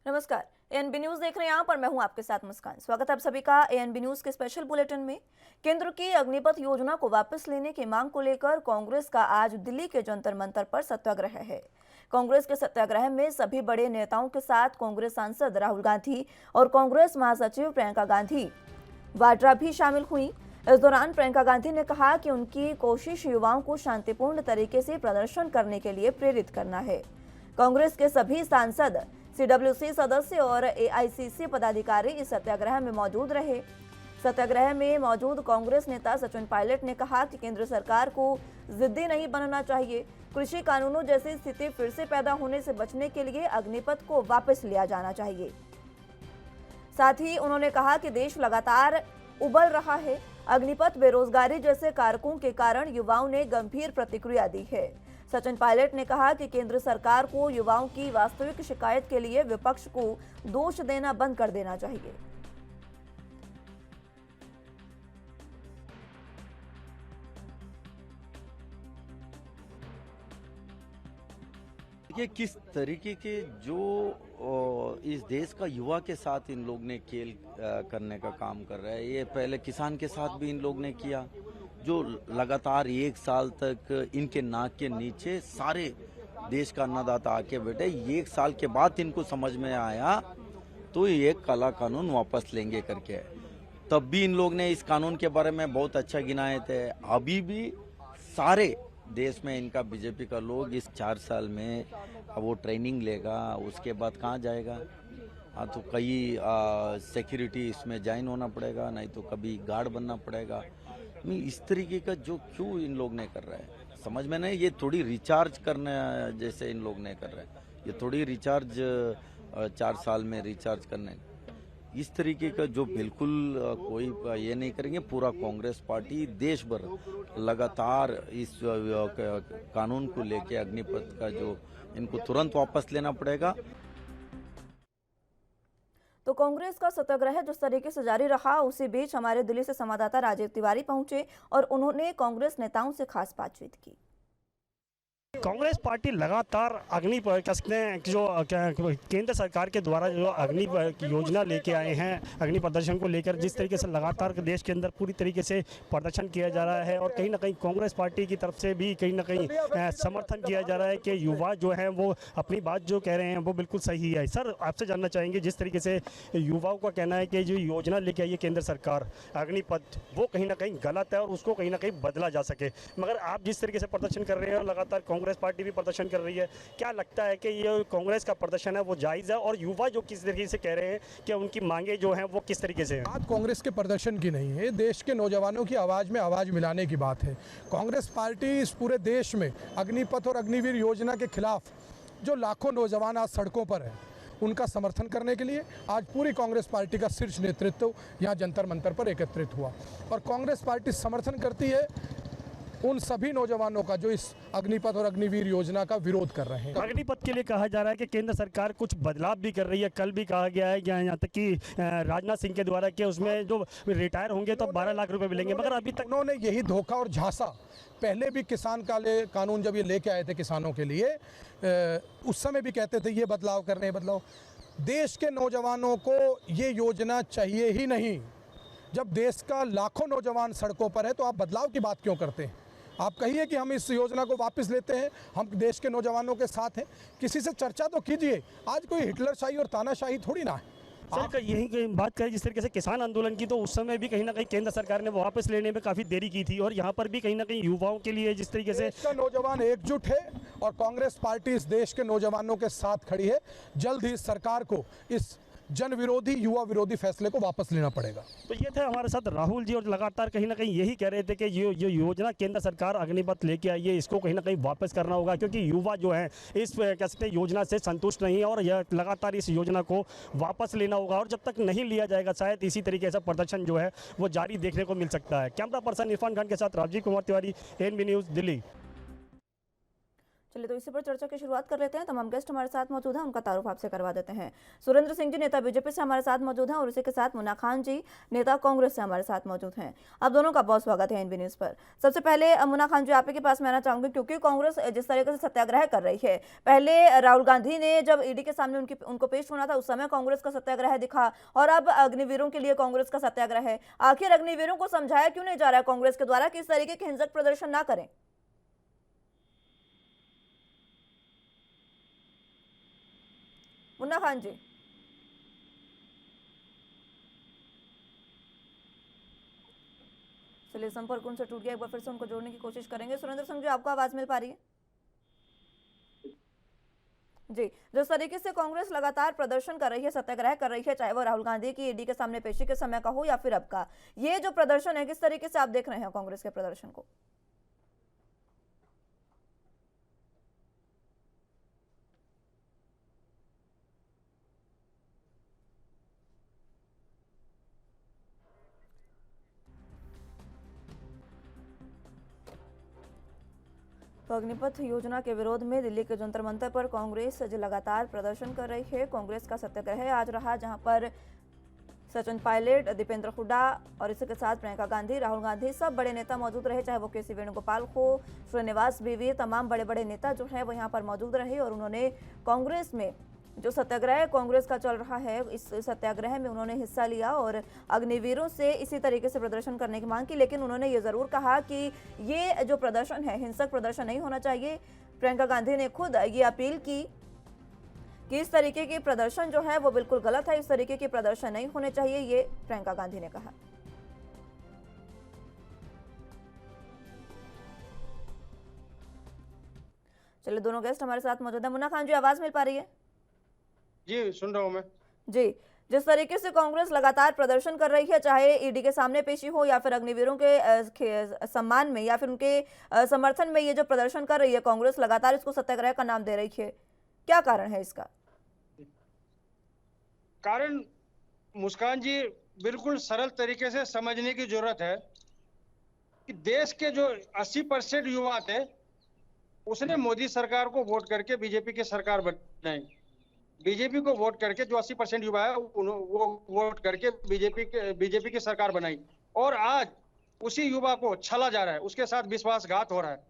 नमस्कार। ANB news देख रहे हैं आप और मैं हूं आपके साथ मुस्कान। स्वागत है आप सभी का एएनबी न्यूज के स्पेशल बुलेटिन में। केंद्र की अग्निपथ योजना को वापस लेने की मांग को लेकर कांग्रेस का आज दिल्ली के जंतर मंतर पर सत्याग्रह है। कांग्रेस के सत्याग्रह में सभी बड़े नेताओं के साथ कांग्रेस सांसद राहुल गांधी और कांग्रेस महासचिव प्रियंका गांधी वाड्रा भी शामिल हुई। इस दौरान प्रियंका गांधी ने कहा कि उनकी कोशिश युवाओं को शांतिपूर्ण तरीके से प्रदर्शन करने के लिए प्रेरित करना है। कांग्रेस के सभी सांसद, सीडब्ल्यूसी सदस्य और एआईसीसी पदाधिकारी इस सत्याग्रह में मौजूद रहे। सत्याग्रह में मौजूद कांग्रेस नेता सचिन पायलट ने कहा कि केंद्र सरकार को जिद्दी नहीं बनना चाहिए। कृषि कानूनों जैसी स्थिति फिर से पैदा होने से बचने के लिए अग्निपथ को वापस लिया जाना चाहिए। साथ ही उन्होंने कहा कि देश लगातार उबल रहा है। अग्निपथ बेरोजगारी जैसे कारकों के कारण युवाओं ने गंभीर प्रतिक्रिया दी है। सचिन पायलट ने कहा कि केंद्र सरकार को युवाओं की वास्तविक शिकायत के लिए विपक्ष को दोष देना बंद कर देना चाहिए। ये किस तरीके के जो इस देश का युवा के साथ इन लोग ने खेल करने का काम कर रहा है। ये पहले किसान के साथ भी इन लोग ने किया, जो लगातार एक साल तक इनके नाक के नीचे सारे देश का अन्नदाता आके बैठे। एक साल के बाद इनको समझ में आया तो ये काला कानून वापस लेंगे करके, तब भी इन लोग ने इस कानून के बारे में बहुत अच्छा गिनाए थे। अभी भी सारे देश में इनका बीजेपी का लोग इस 4 साल में वो ट्रेनिंग लेगा, उसके बाद कहाँ जाएगा। हाँ, तो कई सिक्योरिटी इसमें ज्वाइन होना पड़ेगा, नहीं तो कभी गार्ड बनना पड़ेगा। इस तरीके का जो क्यों इन लोग ने कर रहा है समझ में नहीं। ये थोड़ी रिचार्ज करने जैसे इन लोग ने कर रहे हैं, ये थोड़ी रिचार्ज 4 साल में रिचार्ज करने इस तरीके का जो बिल्कुल कोई ये नहीं करेंगे। पूरा कांग्रेस पार्टी देश भर लगातार इस कानून को लेके अग्निपथ का जो इनको तुरंत वापस लेना पड़ेगा। तो कांग्रेस का सत्याग्रह जिस तरीके से जारी रहा, उसी बीच हमारे दिल्ली से संवाददाता राजीव तिवारी पहुंचे और उन्होंने कांग्रेस नेताओं से खास बातचीत की। कांग्रेस पार्टी लगातार अग्नि पर जो केंद्र सरकार के द्वारा जो अग्नि योजना लेके आए हैं, अग्नि प्रदर्शन को लेकर जिस तरीके से लगातार देश के अंदर पूरी तरीके से प्रदर्शन किया जा रहा है और कहीं ना कहीं कांग्रेस पार्टी की तरफ से भी कहीं ना कहीं समर्थन किया जा रहा है कि युवा जो हैं वो अपनी बात जो कह रहे हैं वो बिल्कुल सही है। सर, आपसे जानना चाहेंगे, जिस तरीके से युवाओं का कहना है कि जो योजना लेके आई है केंद्र सरकार अग्निपथ, वो कहीं ना कहीं गलत है और उसको कहीं ना कहीं बदला जा सके, मगर आप जिस तरीके से प्रदर्शन कर रहे हैं और लगातार कांग्रेस पार्टी भी प्रदर्शन कर रही है, क्या लगता है कि ये कांग्रेस का प्रदर्शन है वो जायज़ है और युवा जो किस तरीके से कह रहे हैं कि उनकी मांगे जो हैं वो किस तरीके से हैं? बात कांग्रेस के प्रदर्शन की नहीं है, देश के नौजवानों की आवाज़ में आवाज़ मिलाने की बात है। कांग्रेस पार्टी इस पूरे देश में अग्निपथ और अग्निवीर योजना के खिलाफ जो लाखों नौजवान आज सड़कों पर हैं, उनका समर्थन करने के लिए आज पूरी कांग्रेस पार्टी का शीर्ष नेतृत्व यहाँ जंतर मंतर पर एकत्रित हुआ और कांग्रेस पार्टी समर्थन करती है उन सभी नौजवानों का जो इस अग्निपथ और अग्निवीर योजना का विरोध कर रहे हैं। अग्निपथ के लिए कहा जा रहा है कि केंद्र सरकार कुछ बदलाव भी कर रही है। कल भी कहा गया है यहाँ तक कि राजनाथ सिंह के द्वारा कि उसमें जो रिटायर होंगे तो 12 लाख रुपए मिलेंगे, मगर अभी तक उन्होंने यही धोखा और झांसा पहले भी किसान कानून जब ये लेके आए थे किसानों के लिए, उस समय भी कहते थे ये बदलाव कर रहे हैं बदलाव। देश के नौजवानों को ये योजना चाहिए ही नहीं। जब देश का लाखों नौजवान सड़कों पर है तो आप बदलाव की बात क्यों करते हैं? आप कहिए कि हम इस योजना को वापस लेते हैं, हम देश के नौजवानों के साथ हैं। किसी से चर्चा तो कीजिए। आज कोई हिटलरशाही और तानाशाही थोड़ी ना है। सर, यही बात करें जिस तरीके से किसान आंदोलन की, तो उस समय भी कहीं ना कहीं केंद्र सरकार ने वापस लेने में काफ़ी देरी की थी और यहाँ पर भी कहीं ना कहीं युवाओं के लिए जिस तरीके से नौजवान एकजुट है और कांग्रेस पार्टी इस देश के नौजवानों के साथ खड़ी है। जल्द ही सरकार को इस जन विरोधी युवा विरोधी फैसले को वापस लेना पड़ेगा। तो ये थे हमारे साथ राहुल जी और लगातार कहीं ना कहीं यही कह रहे थे कि ये योजना केंद्र सरकार अग्निपथ लेके आई है, इसको कहीं ना कहीं वापस करना होगा क्योंकि युवा जो है इस कैसे योजना से संतुष्ट नहीं है और यह लगातार इस योजना को वापस लेना होगा और जब तक नहीं लिया जाएगा शायद इसी तरीके से प्रदर्शन जो है वो जारी देखने को मिल सकता है। कैमरा पर्सन इरफान खान के साथ राजीव कुमार तिवारी, एएनबी न्यूज़, दिल्ली। चलिए तो इसी पर चर्चा की शुरुआत कर लेते हैं। तमाम गेस्ट हमारे साथ मौजूद हैं, उनका तारुफ आपसे करवा देते हैं। सुरेंद्र सिंह जी नेता बीजेपी से हमारे साथ मौजूद हैं और उसी के साथ मुन्ना खान जी नेता कांग्रेस से हमारे साथ मौजूद हैं। आप दोनों का बहुत स्वागत है एएनबी न्यूज़ पर। सबसे पहले मुन्ना खान जी आप ही के पास मैं आना चाहूंगी, क्योंकि कांग्रेस जिस तरीके से सत्याग्रह कर रही है, पहले राहुल गांधी ने जब ईडी के सामने उनको पेश होना था उस समय कांग्रेस का सत्याग्रह दिखा, और अब अग्निवीरों के लिए कांग्रेस का सत्याग्रह है। आखिर अग्निवीरों को समझाया क्यों नहीं जा रहा है कांग्रेस के द्वारा कि इस तरीके के हिंसक प्रदर्शन ना करें? मुन्ना खान जी। चलिए संपर्क उनसे टूट गया, एक बार फिर से उनको जोड़ने की कोशिश करेंगे। सुरेंद्र सिंह जी आपको आवाज मिल पा रही है? जी, जिस तरीके से कांग्रेस लगातार प्रदर्शन कर रही है, सत्याग्रह कर रही है, चाहे वो राहुल गांधी की ईडी के सामने पेशी के समय का हो या फिर अब का, ये जो प्रदर्शन है किस तरीके से आप देख रहे हैं कांग्रेस के प्रदर्शन को? तो अग्निपथ योजना के विरोध में दिल्ली के जंतर मंतर पर कांग्रेस लगातार प्रदर्शन कर रही है। कांग्रेस का सत्याग्रह आज रहा, जहां पर सचिन पायलट, दीपेंद्र हुड्डा और इसी के साथ प्रियंका गांधी, राहुल गांधी, सब बड़े नेता मौजूद रहे, चाहे वो केसी वेणुगोपाल हो, श्रीनिवास बीवी, तमाम बड़े बड़े नेता जो है वो यहाँ पर मौजूद रहे और उन्होंने कांग्रेस में जो सत्याग्रह कांग्रेस का चल रहा है इस सत्याग्रह में उन्होंने हिस्सा लिया और अग्निवीरों से इसी तरीके से प्रदर्शन करने की मांग की। लेकिन उन्होंने ये जरूर कहा कि ये जो प्रदर्शन है हिंसक प्रदर्शन नहीं होना चाहिए। प्रियंका गांधी ने खुद ये अपील की कि इस तरीके के प्रदर्शन जो है वो बिल्कुल गलत है, इस तरीके के प्रदर्शन नहीं होने चाहिए, ये प्रियंका गांधी ने कहा। चलिए दोनों गेस्ट हमारे साथ मौजूद है। मुन्ना खान जी आवाज मिल पा रही है? जी सुन रहा हूँ मैं। जी, जिस तरीके से कांग्रेस लगातार प्रदर्शन कर रही है, चाहे ईडी के सामने पेशी हो या फिर अग्निवीरों के सम्मान में या फिर उनके समर्थन में, ये जो प्रदर्शन कर रही है कांग्रेस लगातार इसको सत्याग्रह का नाम दे रही है, क्या कारण है इसका? कारण मुस्कान जी बिल्कुल सरल तरीके से समझने की जरूरत है कि देश के जो 80% युवा थे उसने मोदी सरकार को वोट करके बीजेपी की सरकार बनाई। बीजेपी को वोट करके जो 80% युवा है वो वोट करके बीजेपी की सरकार बनाई, और आज उसी युवा को छला जा रहा है, उसके साथ विश्वासघात हो रहा है।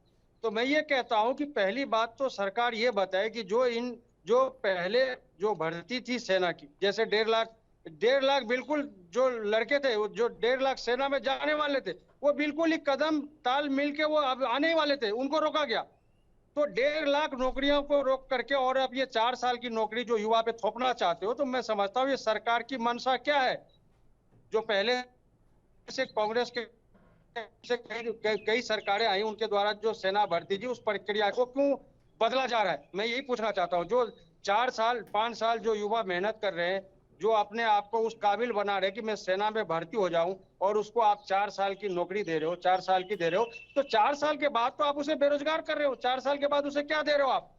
तो मैं ये कहता हूं कि पहली बात तो सरकार ये बताए कि जो पहले जो भर्ती थी सेना की, जैसे 1.5 लाख बिल्कुल जो लड़के थे, जो 1.5 लाख सेना में जाने वाले थे, वो बिल्कुल ही कदम ताल मिल के वो अब आने वाले थे, उनको रोका गया। तो 1.5 लाख नौकरियों को रोक करके और अब ये 4 साल की नौकरी जो युवा पे थोपना चाहते हो, तो मैं समझता हूँ ये सरकार की मंशा क्या है। जो पहले से कांग्रेस के से कई सरकारें आई, उनके द्वारा जो सेना भर्ती थी उस प्रक्रिया को क्यों बदला जा रहा है, मैं यही पूछना चाहता हूँ। जो 4 साल 5 साल जो युवा मेहनत कर रहे हैं, जो अपने आप को उस काबिल बना रहे कि मैं सेना में भर्ती हो जाऊं, और उसको आप 4 साल की नौकरी दे रहे हो, 4 साल की दे रहे हो, तो 4 साल के बाद तो आप उसे बेरोजगार कर रहे हो। 4 साल के बाद उसे क्या दे रहे हो आप?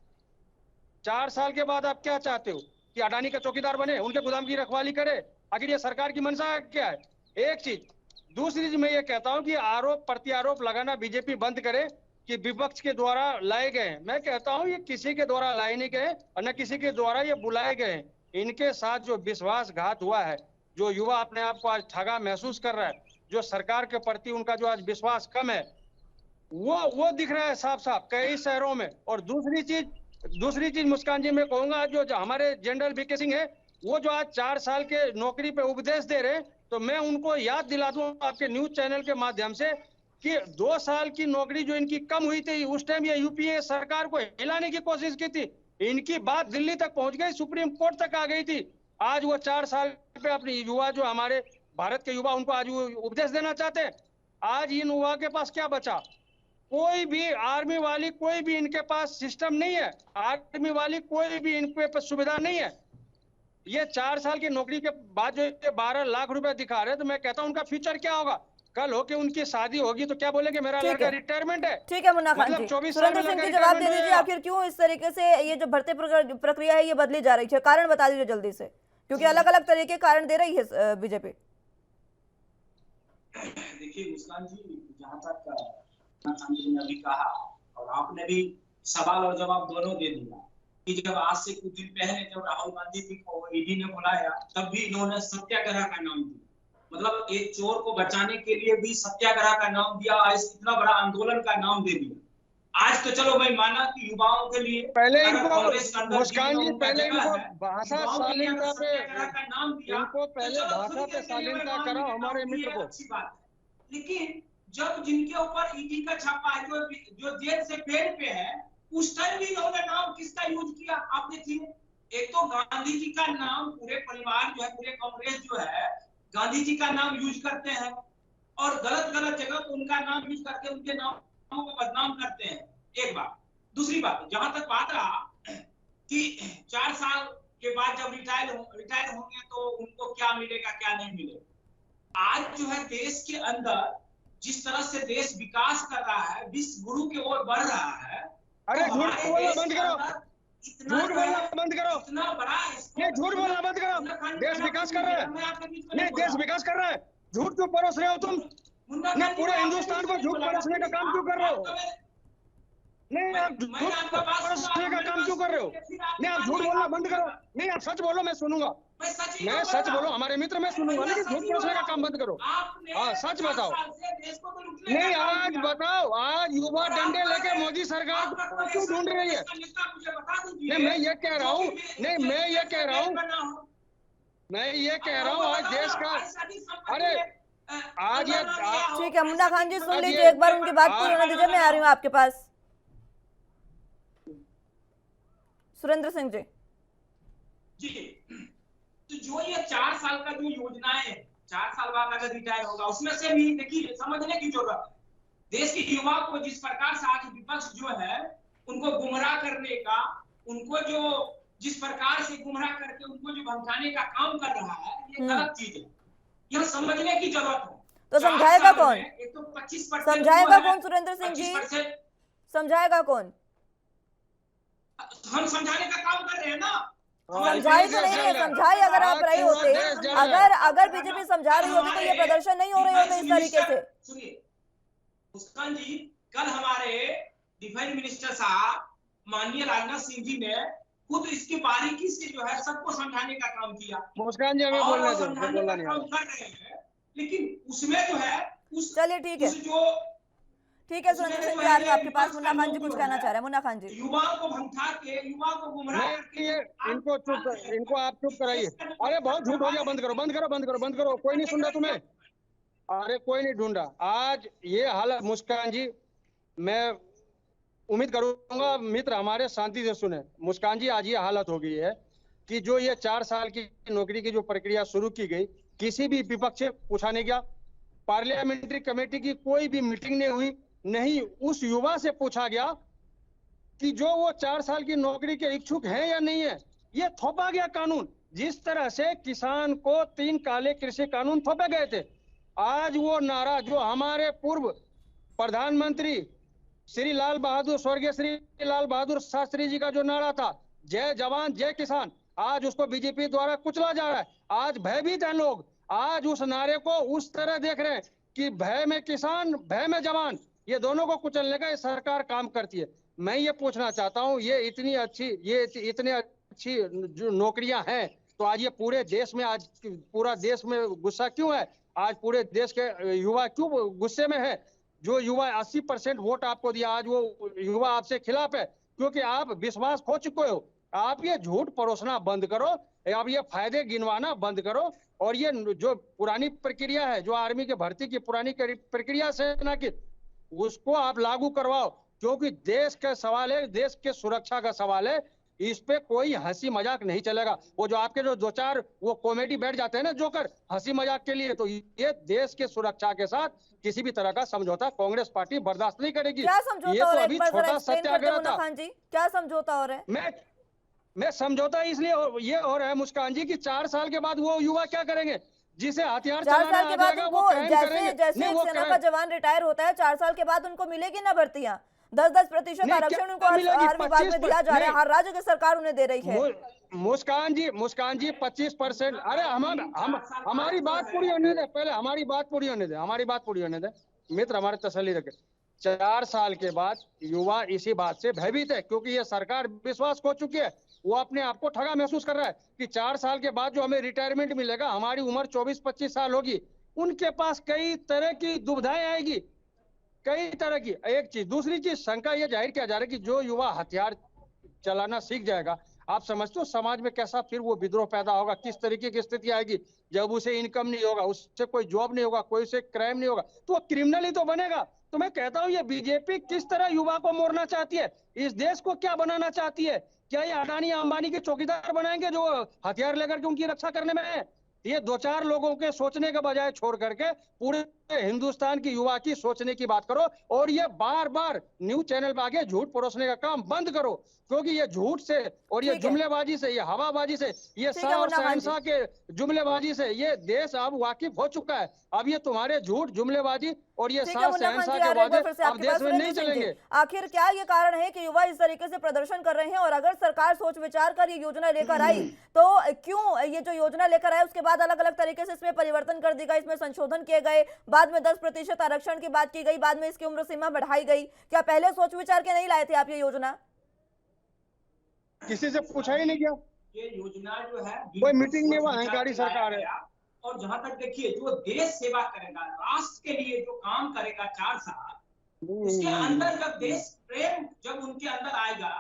4 साल के बाद आप क्या चाहते हो कि अडानी का चौकीदार बने, उनके गोदाम की रखवाली करे? आखिर ये सरकार की मंशा क्या है? एक चीज। दूसरी चीज मैं ये कहता हूं कि आरोप प्रत्यारोप लगाना बीजेपी बंद करे कि विपक्ष के द्वारा लाए गए। मैं कहता हूं ये किसी के द्वारा लाए नहीं गए और न किसी के द्वारा ये बुलाए गए। इनके साथ जो विश्वासघात हुआ है, जो युवा अपने आप को आज ठगा महसूस कर रहा है, जो सरकार के प्रति उनका जो आज विश्वास कम है, वो दिख रहा है साफ साफ कई शहरों में। और दूसरी चीज मुस्कान जी मैं कहूंगा, जो हमारे जनरल वीके सिंह है, वो जो आज 4 साल के नौकरी पे उपदेश दे रहे हैं, तो मैं उनको याद दिला दूं आपके न्यूज चैनल के माध्यम से कि 2 साल की नौकरी जो इनकी कम हुई थी, उस टाइम ये यूपीए सरकार को हिलाने की कोशिश की थी। इनकी बात दिल्ली तक पहुंच गई, सुप्रीम कोर्ट तक आ गई थी। आज वो 4 साल पे अपने युवा, जो हमारे भारत के युवा, उनको आज वो उपदेश देना चाहते हैं। आज इन युवा के पास क्या बचा? कोई भी आर्मी वाली कोई भी इनके पास सिस्टम नहीं है, आर्मी वाली कोई भी इनके पास सुविधा नहीं है। ये 4 साल की नौकरी के बाद जो 12 लाख रुपए दिखा रहे हैं, तो मैं कहता हूं उनका फ्यूचर क्या होगा? कल होके उनकी शादी होगी तो क्या बोलेंगे मेरा लड़का रिटायरमेंट है? ठीक है मुन्ना खान जी, सुरेंद्र सिंह जी जवाब दे दीजिए, आखिर क्यों इस तरीके से ये जो भर्ती प्रक्रिया है ये बदली जा रही है? कारण बता दीजिए जल्दी से, क्योंकि अलग अलग तरह के कारण दे रही है बीजेपी। देखिए मुस्कान जी, जहाँ तक खान जी ने अभी कहा और आपने भी सवाल और जवाब दोनों दे दिया कि जब आज से कुछ दिन पहले जब राहुल गांधी जी को ईडी ने बुलाया तब भी इन्होंने सत्याग्रह का नाम दिया, मतलब एक चोर को बचाने के लिए भी सत्याग्रह का नाम दिया, इतना बड़ा आंदोलन का नाम दे दिया। आज तो चलो मैं माना कि युवाओं के लिए पहले अगर इनको कांग्रेस के अंदर मुस्कान जी जीवन का पहले जगह इनको है, भाषा युवाओं के लिए शालीनता पे सत्याग्रह का नाम दिया, इनको तो पहले चलो भाषा थोड़ी पे देर के लिए मैं शालीनता मान कराओ लेता हमारे हूँ कि मित्र ये को। अच्छी बात है, लेकिन जब जिनके ऊपर ईडी का छापा है, जो जेल से बेल पे है, उस टाइम भी इन्होंने नाम किसका यूज किया आप देखिए। एक तो गांधी जी का नाम पूरे परिवार जो है, पूरे कांग्रेस जो है गांधी जी का नाम यूज करते हैं और गलत गलत जगह पर उनका नाम यूज करके उनके नामों को बदनाम करते हैं, एक बात। दूसरी बात, जहां तक बात रहा कि 4 साल के बाद जब रिटायर होंगे तो उनको क्या मिलेगा क्या नहीं मिलेगा। आज जो है देश के अंदर जिस तरह से देश विकास कर रहा है, विश्व गुरु की ओर बढ़ रहा है, अरे तो झूठ हमारे बोलना देश बंद के करो, अंदर इतना झूठ बोलना बंद करो, इतना बड़ा नहीं झूठ बोलना बंद करो। देश विकास कर रहा है, नहीं देश विकास कर रहा है, झूठ क्यों परोस रहे हो तुम? नहीं पूरे हिंदुस्तान को झूठ परोसने का काम क्यों कर रहे हो? नहीं आप झूठ परोसने का काम क्यों कर रहे हो? नहीं आप झूठ बोलना बंद करो, नहीं आप सच बोलो, मैं सुनूंगा, मैं सच बोलो हमारे मित्र, मैं सुनूंगा, लेकिन झूठ परोसने का काम बंद करो। हाँ सच बताओ, नहीं आज बताओ, आज युवा डंडे लेके मोदी सरकार को क्यों ढूंढ रही है? नहीं मैं ये कह रहा हूँ, नहीं मैं ये कह रहा हूँ, आज देश का, अरे आज ये ठीक है मुन्ना खान जी, सुन लीजिए, एक बार उनकी बात पूरी होने दीजिए, मैं आ रही हूँ आपके पास। सुरेंद्र सिंह जी जी, तो जो ये 4 साल का जो योजनाएं है, 4 साल बाद अगर रिटायर होगा, उसमें से भी देखिए समझने की जरूरत है। देश के युवा को जिस प्रकार से आज विपक्ष जो है उनको गुमराह करने का, उनको जो जिस प्रकार से गुमराह करके उनको जो भटकाने का काम कर रहा है, ये गलत चीज है, यह समझने की जरूरत है। तो समझाएगा कौन? एक तो 25% समझाएगा कौन सुरेंद्र सिंह जी? 25% समझाएगा कौन? हम समझाने का काम कर रहे हैं ना। समझाई तो नहीं है, समझाई अगर आप रहे होते, अगर बीजेपी समझा रही होती तो ये प्रदर्शन नहीं हो रहे होते इस तरीके से। सुनिए मुस्कान जी, कल हमारे डिफेंस मिनिस्टर साहब माननीय राजनाथ सिंह जी ने खुद इसकी बारीकी से जो है सबको समझाने का काम किया। मुस्कान जी हमें बोलने दो, बोलना नहीं काम कर रहे हैं, लेकिन उसमें जो है उस चलिए ठीक है, ठीक है सुरेंद्र सिंह जी, आ रही हूँ आपके पास। मुन्ना खान जी कुछ कहना चाह रहे हैं, मुन्ना खान जी। युवाओं को भटका के, युवाओं को गुमराह करके, इनको चुप, इनको आप चुप कराइए। अरे बहुत झूठ हो गया, बंद करो बंद करो बंद करो बंद करो, कोई नहीं सुन रहा तुम्हें, अरे कोई नहीं ढूंढ रहा। आज ये हालत, मुस्कान जी मैं उम्मीद करूंगा मित्र हमारे शांति से सुने। मुस्कान जी आज ये हालत हो गई है कि जो ये 4 साल की नौकरी की जो प्रक्रिया शुरू की गई, किसी भी विपक्ष से पूछा नहीं गया, पार्लियामेंट्री कमेटी की कोई भी मीटिंग नहीं हुई, नहीं उस युवा से पूछा गया कि जो वो 4 साल की नौकरी के इच्छुक हैं या नहीं है। ये थोपा गया कानून, जिस तरह से किसान को 3 काले कृषि कानून थोपे गए थे। आज वो नारा जो हमारे पूर्व प्रधानमंत्री श्री लाल बहादुर, स्वर्गीय श्री लाल बहादुर शास्त्री जी का जो नारा था, जय जवान जय किसान, आज उसको बीजेपी द्वारा कुचला जा रहा है। आज भयभीत है लोग, आज उस नारे को उस तरह देख रहे हैं कि भय में किसान, भय में जवान, ये दोनों को कुचलने का ये सरकार काम करती है। मैं ये पूछना चाहता हूँ, ये इतनी अच्छी जो नौकरियां हैं, तो आज ये पूरे देश में, आज पूरा देश में गुस्सा क्यों है? आज पूरे देश के युवा क्यों गुस्से में है? जो युवा 80% वोट आपको दिया, आज वो युवा आपसे खिलाफ है, क्योंकि आप विश्वास खो चुके हो। आप ये झूठ परोसना बंद करो, आप ये फायदे गिनवाना बंद करो, और ये जो पुरानी प्रक्रिया है, जो आर्मी के भर्ती की पुरानी प्रक्रिया सेना की, उसको आप लागू करवाओ, क्योंकि देश का सवाल है, देश के सुरक्षा का सवाल है। इस पे कोई हंसी मजाक नहीं चलेगा। वो जो आपके जो 2-4 वो कॉमेडी बैठ जाते हैं ना जोकर, हंसी मजाक के लिए, तो ये देश के सुरक्षा के साथ किसी भी तरह का समझौता कांग्रेस पार्टी बर्दाश्त नहीं करेगी। क्या समझौता ये हो तो रहा है? अभी एक बार जरा छोटा explain करते सत्याग्रह मुन्ना था। खान जी, क्या समझौता हो रहा है? मैं समझौता इसलिए ये हो रहा है मुस्कान जी कि 4 साल के बाद वो युवा क्या करेंगे, जिसे हथियार 4 चलाना साल के आ बाद जाएगा, वो उनको, क्राइम जैसे करेंगे। जैसे नहीं, एक वो सेना का क्राइम, जवान रिटायर होता है, 4 साल के बाद उनको मिलेगी ना भर्तियां। 10-10% नहीं, आरक्षण क्या उनको मिलेगी? हर विभाग में दिया जा रहा है, नहीं। हर राज्य की सरकार उन्हें दे रही है। मुस्कान जी 25%, अरे हमारी बात पूरी होने दे, पहले हमारी बात पूरी होने दे, हमारी बात पूरी होने दे मित्र, हमारे तसल्ली रखे। 4 साल के बाद युवा इसी बात से भयभीत है, क्योंकि ये सरकार विश्वास खो चुकी है। वो अपने आप को ठगा महसूस कर रहा है कि 4 साल के बाद जो हमें रिटायरमेंट मिलेगा, हमारी उम्र 24-25 साल होगी, उनके पास कई तरह की दुविधाएं आएगी, कई तरह की। एक चीज, दूसरी चीज, शंका ये जाहिर किया जा रहा है कि जो युवा हथियार चलाना सीख जाएगा, आप समझते हो समाज में कैसा फिर वो विद्रोह पैदा होगा, किस तरीके की स्थिति आएगी। जब उसे इनकम नहीं होगा, उससे कोई जॉब नहीं होगा, कोई उसे क्राइम नहीं होगा, तो वो क्रिमिनल ही तो बनेगा। तो मैं कहता हूँ ये बीजेपी किस तरह युवा को मोड़ना चाहती है, इस देश को क्या बनाना चाहती है? क्या ये अडानी अंबानी के चौकीदार बनाएंगे जो हथियार लेकर के उनकी रक्षा करने में है? ये 2-4 लोगों के सोचने के बजाय छोड़ करके पूरे हिंदुस्तान की युवा की सोचने की बात करो, और ये बार बार न्यूज चैनल पे आके झूठ परोसने का काम बंद करो, क्योंकि ये झूठ से और ये ठीक है। जुमलेबाजी से, ये हवाबाजी से, ये ठीक है शाह और मुन्ना खान जी। शहंशाह के जुमलेबाजी से ये देश अब वाकिफ हो चुका है। अब ये तुम्हारे झूठ, जुमलेबाजी और ये ठीक है शाह मुन्ना खान शहंशाह जी, के आ रहे हैं एक बार वादे फिर से अब आपके देश पास। में नहीं सुरेंद्र सिंह जी, चलेंगे। आखिर क्या ये कारण है कि युवा इस तरीके से प्रदर्शन कर रहे हैं, और अगर सरकार सोच विचार कर ये योजना लेकर आई तो क्यों ये जो योजना लेकर आए उसके बाद अलग अलग तरीके से इसमें परिवर्तन कर दी गई, इसमें संशोधन किए गए, बाद में 10% आरक्षण की बात की गई, बाद में इसकी उम्र सीमा बढ़ाई गई? क्या पहले सोच विचार के नहीं लाए थे आप ये योजना? किसी से पूछा ही नहीं गया, ये योजना जो है कोई मीटिंग नहीं हुआ, सोच विचार अहंकारी के लाया सरकार है। गया। और जहां तक देखिए, जो देश सेवा करेगा, राष्ट्र के लिए जो काम करेगा 4 साल, उसके अंदर जब देश प्रेम जब उनके अंदर आएगा,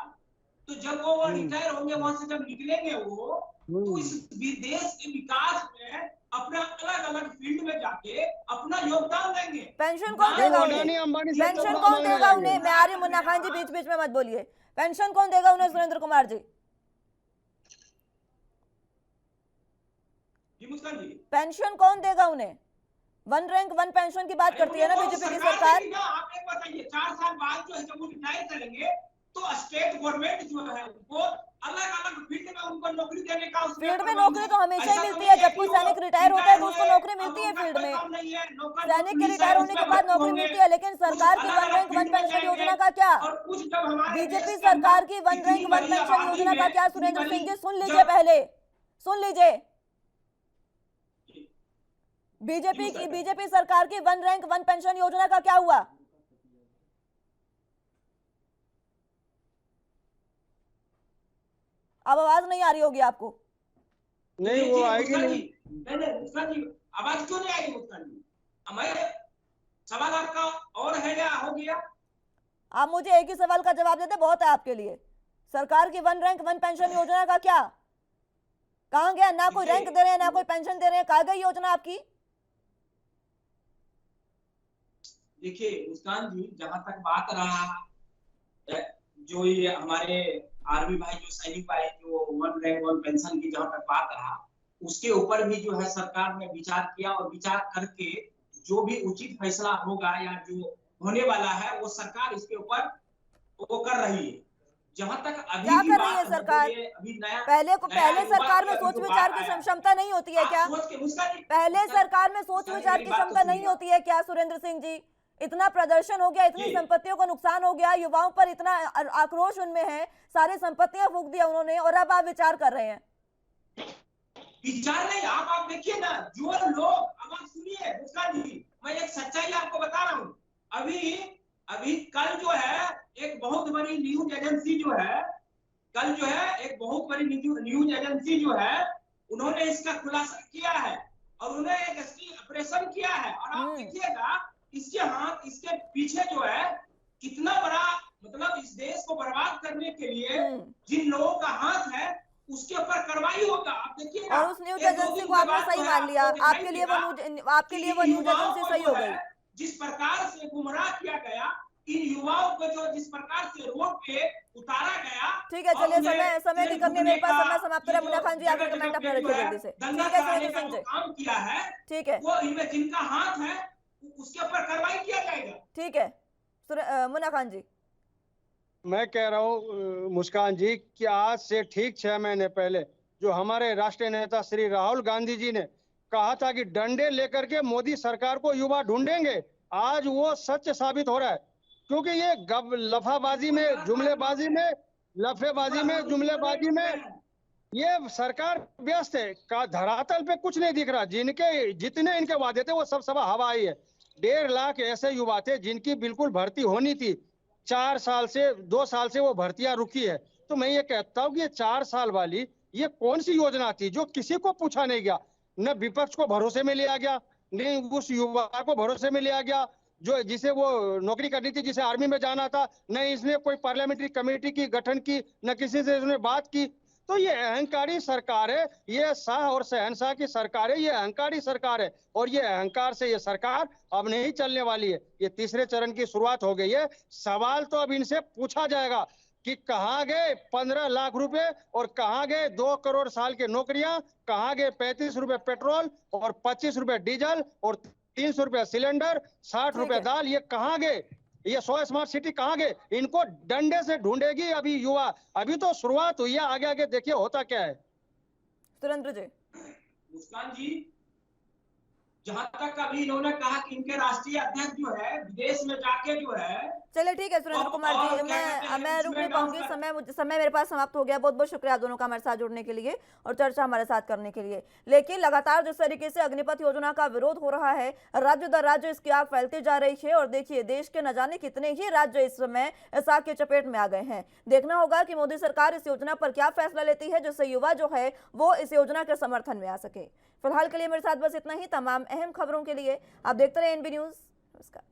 तो जब वो रिटायर होंगे, वहां से जब निकलेंगे वो, तो इस देश के विकास में अपना अलग अलग फील्ड में जाके अपना योगदान देंगे। पेंशन कौन देगा उन्हें? अडानी अंबानी से पेंशन तो कौन मांगने देगा जाएंगे। उन्हें? मैं आ रही मुन्ना खान जी, बीच बीच में मत बोलिए। पेंशन कौन देगा उन्हें सुरेंद्र कुमार जी? जी मुस्कान जी, पेंशन कौन देगा उन्हें? 1 रैंक 1 पेंशन की बात करती है ना बीजेपी की सरकार। आप एक बताइए, 4 साल बाद जो है जब वो रिटायर करेंगे, तो स्टेट गवर्नमेंट जो है उनको अलग अलग फील्ड में उनको नौकरी देने का फील्ड में नौकरी तो हमेशा ही मिलती है, जब कोई सैनिक रिटायर होता है तो उसको नौकरी मिलती है फील्ड में। सैनिक के रिटायर होने के बाद नौकरी मिलती है, लेकिन सरकार की 1 रैंक 1 पेंशन योजना का क्या? बीजेपी सरकार की 1 रैंक 1 पेंशन योजना का क्या? सुरेंद्र सिंह जी सुन लीजिए, पहले सुन लीजिए। बीजेपी सरकार की 1 रैंक 1 पेंशन योजना का क्या हुआ? अब आवाज नहीं आ रही होगी आपको। नहीं, वो आएगी नहीं। मुस्कान जी, आवाज क्यों नहीं आएगी मुस्कान जी? हमारे सवाल आपका और है या हो गया? आप मुझे एक ही सवाल का जवाब देते बहुत है आपके लिए। सरकार की 1 रैंक 1 पेंशन योजना का क्या? कहां गया? ना कोई रैंक दे रहे हैं, ना कोई पेंशन दे रहे हैं, कहां गई योजना आपकी? देखिए मुस्कान जी, जहां तक बात रहा जो ये हमारे आर्मी भाई, जो सैनिक भाई, जो 1 रैंक 1 पेंशन की जहां तक बात रहा, उसके ऊपर भी जो है सरकार ने विचार किया, और विचार करके जो भी उचित फैसला होगा या जो होने वाला है, वो सरकार इसके ऊपर वो कर रही है। जहां तक अभी क्या की कर रही है बात सरकार? अभी नया पहले सरकार में सोच विचार की क्षमता नहीं होती है क्या? सोच के मुस्कान जी, पहले सरकार में सोच विचार की क्षमता नहीं होती है क्या सुरेंद्र सिंह जी? इतना प्रदर्शन हो गया, इतनी संपत्तियों का नुकसान हो गया, युवाओं पर इतना आक्रोश उनमें है, सारी संपत्तियां फूंक दिया उन्होंने, और अब आप विचार कर रहे हैं। विचार नहीं, आप देखिए ना, जो लोग, अब आप सुनिए मुस्कान जी, मैं एक सच्चाई आपको बता रहा हूँ। अभी कल जो है एक बहुत बड़ी न्यूज एजेंसी जो है, कल जो है एक बहुत बड़ी न्यूज एजेंसी जो है, उन्होंने इसका खुलासा किया है, और उन्होंने एक ऑपरेशन किया है, और आप देखिएगा इसके पीछे जो है कितना बड़ा, मतलब इस देश को बर्बाद करने के लिए जिन लोगों का हाथ है, उसके ऊपर कार्रवाई होगा। आप देखिए, और उस न्यूज एजेंसी को आपने सही मान लिया, आपके लिए वो न्यूज एजेंसी सही हो गई। जिस प्रकार से गुमराह किया गया, इन युवाओं को जो जिस प्रकार से रोड पे उतारा गया। ठीक है, चलिए, समय की कमी है, मेरे पास समय समाप्त हो रहा है। मुन्ना खान जी, आखिर कमेंट अपना रखिए जल्दी से। ठीक है सुरेंद्र सिंह जी, काम किया है, ठीक है, वो इनमें जिनका हाथ है उसके ऊपर कार्रवाई किया जाएगा। ठीक है मुन्ना खान जी। मैं कह रहा हूँ मुस्कान जी कि आज से ठीक 6 महीने पहले जो हमारे राष्ट्रीय नेता श्री राहुल गांधी जी ने कहा था कि डंडे लेकर के मोदी सरकार को युवा ढूंढेंगे, आज वो सच साबित हो रहा है। क्योंकि ये लफाबाजी में, जुमलेबाजी में, लफेबाजी में, जुमलेबाजी में ये सरकार व्यस्त है। का धरातल पे कुछ नहीं दिख रहा। जितने इनके वादे थे वो सब हवा आई है। 1.5 लाख ऐसे युवा थे जिनकी बिल्कुल भर्ती होनी थी। 2 साल से वो भर्तियां रुकी है। तो मैं ये कहता हूँ कि ये 4 साल वाली ये कौन सी योजना थी जो किसी को पूछा नहीं गया, न विपक्ष को भरोसे में लिया गया, नहीं उस युवा को भरोसे में लिया गया जो जिसे वो नौकरी करनी थी, जिसे आर्मी में जाना था, न इसने कोई पार्लियामेंट्री कमेटी की गठन की, न किसी से उसने बात की। तो ये अहंकारी सरकार है, ये शाह और शहनशाह की सरकार है, ये अहंकारी सरकार है और ये अहंकार से ये सरकार अब नहीं चलने वाली है। ये तीसरे चरण की शुरुआत हो गई है। सवाल तो अब इनसे पूछा जाएगा कि कहाँ गए 15 लाख रुपए और कहाँ गए 2 करोड़ साल के नौकरियां, कहाँ गए 35 रुपए पेट्रोल और 25 रुपए डीजल और 300 रुपए सिलेंडर, 60 रुपए दाल, ये कहाँ गए? ये 100 स्मार्ट सिटी कहाँ गए? इनको डंडे से ढूंढेगी अभी युवा। अभी तो शुरुआत हुई है, आगे आगे देखिए होता क्या है। सुरेंद्र जी। मुस्कान जी, जहां तक अभी इन्होंने कहा कि इनके राष्ट्रीय अध्यक्ष जो है विदेश में जाके जो है, चलिए ठीक है सुरेंद्र कुमार जी, मैं रुक नहीं पाऊंगी, समय मेरे पास समाप्त हो गया। बहुत बहुत शुक्रिया दोनों का हमारे साथ जुड़ने के लिए और चर्चा हमारे साथ करने के लिए। लेकिन लगातार जिस तरीके से अग्निपथ योजना का विरोध हो रहा है, राज्य दर राज्य इसकी आग फैलती जा रही है और देखिए देश के न जाने कितने ही राज्य इस समय इस आग की चपेट में आ गए हैं। देखना होगा कि मोदी सरकार इस योजना पर क्या फैसला लेती है जिससे युवा जो है वो इस योजना के समर्थन में आ सके। फिलहाल के लिए मेरे साथ बस इतना ही। तमाम अहम खबरों के लिए आप देखते रहे एएनबी न्यूज। नमस्कार।